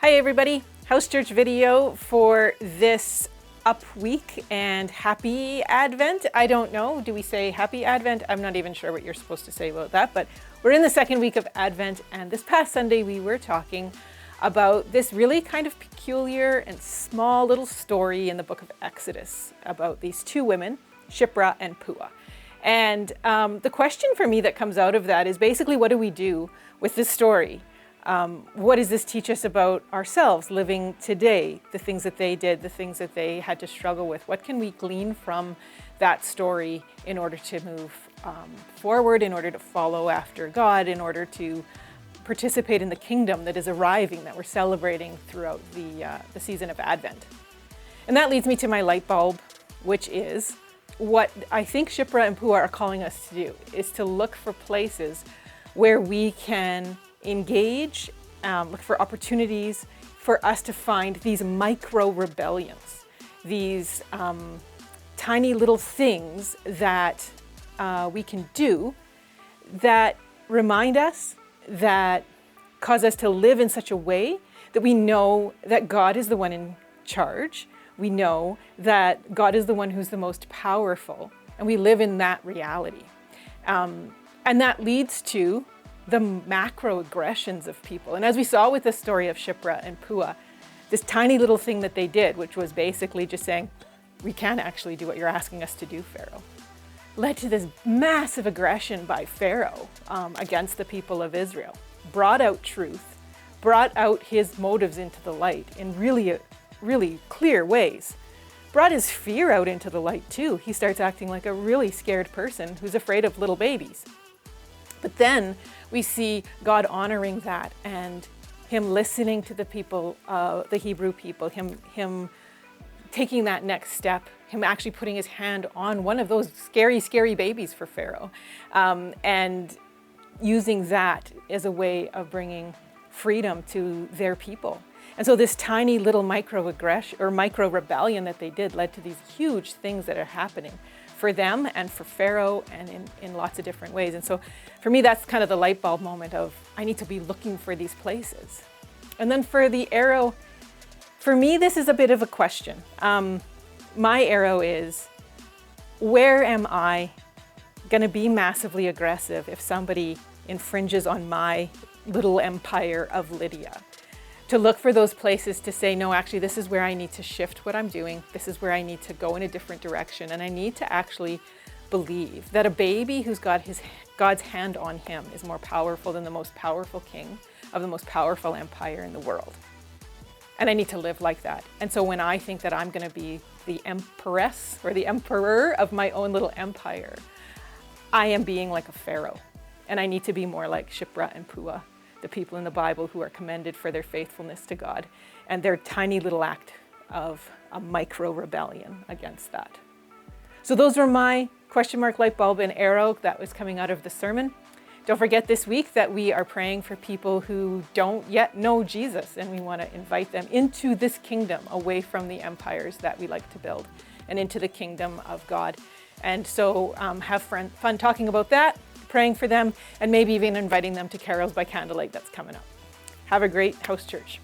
Hi everybody, House Church video for this up week and happy Advent. I don't know, do we say happy Advent? I'm not even sure what you're supposed to say about that, but we're in the second week of Advent, and this past Sunday we were talking about this really kind of peculiar and small little story in the book of Exodus about these two women, Shiphrah and Puah. And the question for me that comes out of that is basically, what do we do with this story? What does this teach us about ourselves living today? The things that they did, the things that they had to struggle with. What can we glean from that story in order to move forward, in order to follow after God, in order to participate in the kingdom that is arriving, that we're celebrating throughout the season of Advent? And that leads me to my light bulb, which is what I think Shiphrah and Puah are calling us to do, is to look for places where we can engage, look for opportunities for us to find these micro rebellions, these tiny little things that we can do that remind us, that cause us to live in such a way that we know that God is the one in charge. We know that God is the one who's the most powerful, and we live in that reality. And that leads to the macro aggressions of people. And as we saw with the story of Shiphrah and Puah, this tiny little thing that they did, which was basically just saying, we can't actually do what you're asking us to do, Pharaoh, led to this massive aggression by Pharaoh against the people of Israel, brought out truth, brought out his motives into the light in really clear ways, brought his fear out into the light too. He starts acting like a really scared person who's afraid of little babies. But then we see God honoring that and him listening to the people, the Hebrew people, him taking that next step, him actually putting his hand on one of those scary babies for Pharaoh, and using that as a way of bringing freedom to their people. And so this tiny little micro rebellion that they did led to these huge things that are happening for them and for Pharaoh, and in lots of different ways. And so for me, that's kind of the light bulb moment of, I need to be looking for these places. And then for the arrow, for me, this is a bit of a question. My arrow is, where am I going to be massively aggressive if somebody infringes on my little empire of Lydia? To look for those places to say, no, actually, this is where I need to shift what I'm doing. This is where I need to go in a different direction. And I need to actually believe that a baby who's got God's hand on him is more powerful than the most powerful king of the most powerful empire in the world. And I need to live like that. And so when I think that I'm going to be the empress or the emperor of my own little empire, I am being like a pharaoh. And I need to be more like Shiphrah and Puah, the people in the Bible who are commended for their faithfulness to God and their tiny little act of a micro rebellion against that. So those were my question mark, light bulb, and arrow that was coming out of the sermon. Don't forget this week that we are praying for people who don't yet know Jesus, and we want to invite them into this kingdom away from the empires that we like to build and into the kingdom of God. And so have fun talking about that, praying for them, and maybe even inviting them to Carols by Candlelight that's coming up. Have a great House Church.